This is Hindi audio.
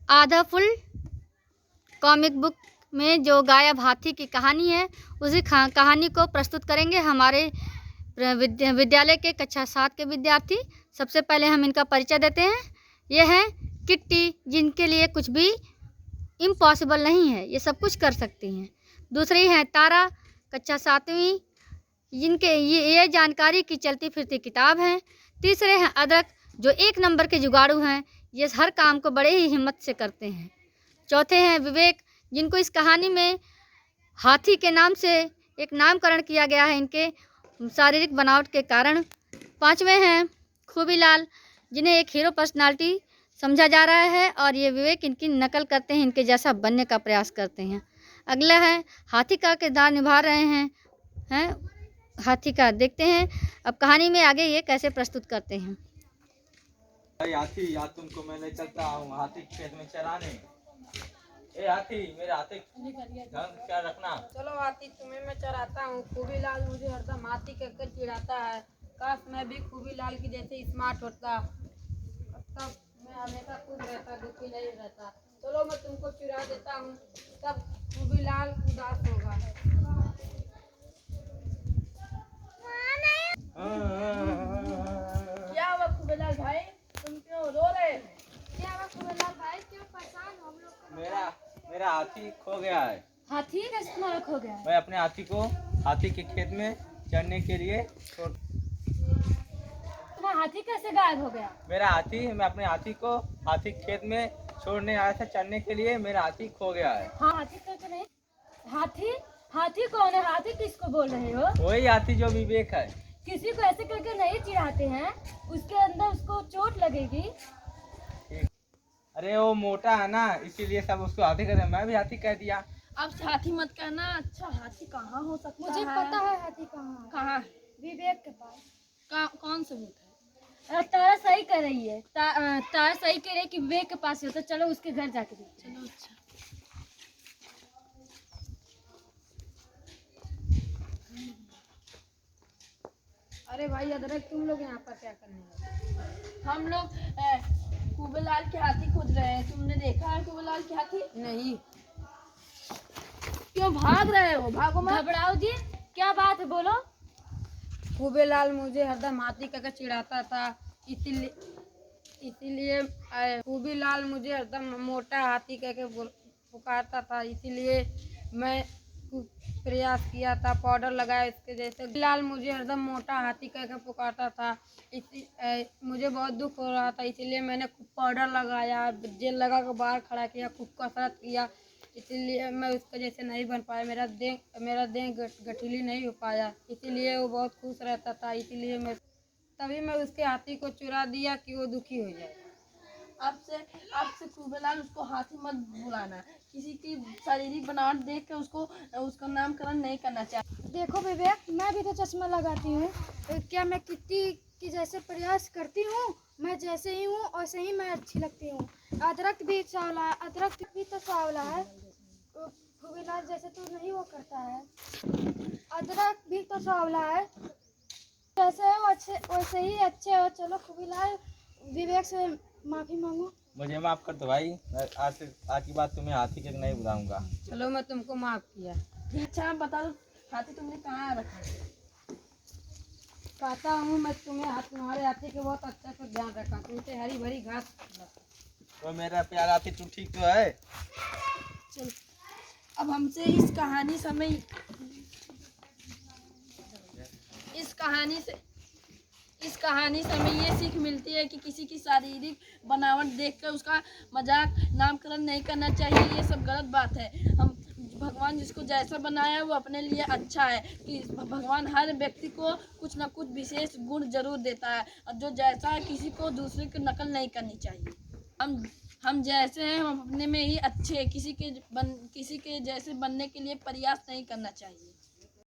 आधा फुल कॉमिक बुक में जो गायब हाथी की कहानी है, उसी कहानी को प्रस्तुत करेंगे हमारे विद्यालय के कक्षा 7 के विद्यार्थी। सबसे पहले हम इनका परिचय देते हैं। ये हैं किट्टी, जिनके लिए कुछ भी इम्पॉसिबल नहीं है, ये सब कुछ कर सकती हैं। दूसरी हैं तारा, कक्षा 7वीं, जिनके ये जानकारी की चलती फिरती किताब हैं। तीसरे हैं अदरक, जो 1 नंबर के जुगाड़ू हैं, ये हर काम को बड़े ही हिम्मत से करते हैं। चौथे हैं विवेक, जिनको इस कहानी में हाथी के नाम से एक नामकरण किया गया है इनके शारीरिक बनावट के कारण। पांचवें हैं खूबीलाल, जिन्हें एक हीरो पर्सनालिटी समझा जा रहा है और ये विवेक इनकी नकल करते हैं, इनके जैसा बनने का प्रयास करते हैं। अगला है हाथी का किरदार निभा रहे हैं हाथी का। देखते हैं अब कहानी में आगे ये कैसे प्रस्तुत करते हैं। भाई हाथी, आज तुमको मैं ले चलता हूँ हाथी खेत में चराने। ए हाथी, मेरे हाथी ध्यान क्या रखना। चलो हाथी, तुम्हें मैं चराता हूँ। खूबीलाल मुझे हरदम हाथी कहकर चिढ़ाता है। काश मैं भी खूबीलाल की जैसे स्मार्ट होता, तब मैं हमेशा खुश रहता, दुखी नहीं रहता। चलो मैं तुमको चिढ़ा देता हूँ, तब खूबीलाल उदास होगा। क्या हुआ खूबीलाल भाई, तुम क्यों रो रहे हैं? क्या हुआ खूबीलाल भाई, क्यों परेशान हो? हम लोग मेरा हाथी खो गया है। हाथी कैसे तुम्हारा खो गया? मैं अपने हाथी को हाथी के खेत में चरने के लिए तुम्हारा हाथी कैसे गायब हो गया? मैं अपने हाथी को हाथी खेत में छोड़ने आया था चरने के लिए। मेरा हाथी खो गया है। हाँ, हाथी करके नहीं। हाथी कौन है? हाथी किसको बोल रहे हो? वही हाथी जो विवेक है। किसी को ऐसे करके नहीं चिढ़ाते हैं, उसके अंदर उसको चोट लगेगी। अरे वो मोटा है ना, इसीलिए सब उसको हाथी कहते हैं। मैं भी हाथी कह दिया। अब हाथी मत कहना। अच्छा हाथी कहाँ हो सकता है? मुझे पता है हाथी कहाँ। कहाँ? विवेक के पास। कौन सबूत है? तारा सही कर रही है। तारा सही कह रही है कि विवेक के पास ही होता। चलो उसके घर जाके देखते हैं। चलो अच्छा। अरे भाई अदरक, तुम लोग यहाँ पर क्या करने लगे? हम लोग खूबीलाल के हाथी खोज रहे हैं। तुमने देखा है खूबीलाल के हाथी? नहीं। क्यों भाग रहे हो? भागो मत। घबराओ जी, क्या बात है, बोलो। खूबीलाल मुझे हरदम हाथी कहकर चिढ़ाता था, इसीलिए खूबीलाल मुझे हरदम मोटा हाथी कहकर पुकारता था। इसीलिए मैं प्रयास किया था, पाउडर लगाया इसके जैसे। लाल मुझे हरदम मोटा हाथी कहकर पुकारता था, मुझे बहुत दुख हो रहा था। इसीलिए मैंने खूब पाउडर लगाया, जेल लगा कर बाहर खड़ा किया, खूब कसरत किया। इसीलिए मैं उसके जैसे नहीं बन पाया। मेरा देह गठीली नहीं हो पाया। इसीलिए वो बहुत खुश रहता था। इसीलिए तभी मैं उसके हाथी को चुरा दिया कि वो दुखी हो जाए। अब से खूबीलाल उसको हाथी मत बुलाना। किसी की शारीरिक बनावट देख के उसका नामकरण नहीं करना चाहिए। देखो विवेक, मैं भी तो चश्मा लगाती हूँ। क्या मैं किट्टी की जैसे प्रयास करती हूँ? मैं जैसे ही हूँ वैसे ही मैं अच्छी लगती हूँ। अदरक भी तो सांवला है। खूबीलाल जैसे तो नहीं वो करता है। अदरक भी तो सांवला है। जैसे हो वैसे ही अच्छे हो। चलो खूबीलाल, विवेक से माफी मांगो। मुझे माफ कर दो भाई। मैं आज की बात तुम्हें हाथी के नहीं बुलाऊंगा। चलो मैं तुमको माफ किया। अच्छा बता दो, हाथी तुमने कहाँ रखा? कहता हूँ मैं तुम्हारे हाथी के बहुत अच्छा से ध्यान रखा। तुमसे हरी भरी घास। तो मेरा प्यारा हाथी, तू ठीक तो है? चल, अब हमसे इस कहानी से हमें ये सीख मिलती है कि किसी की शारीरिक बनावट देखकर उसका मजाक नामकरण नहीं करना चाहिए। ये सब गलत बात है। हम भगवान जिसको जैसा बनाया वो अपने लिए अच्छा है। कि भगवान हर व्यक्ति को कुछ ना कुछ विशेष गुण जरूर देता है, और जो जैसा है किसी को दूसरे की नकल नहीं करनी चाहिए। हम जैसे हैं हम अपने में ही अच्छे हैं। किसी के जैसे बनने के लिए प्रयास नहीं करना चाहिए।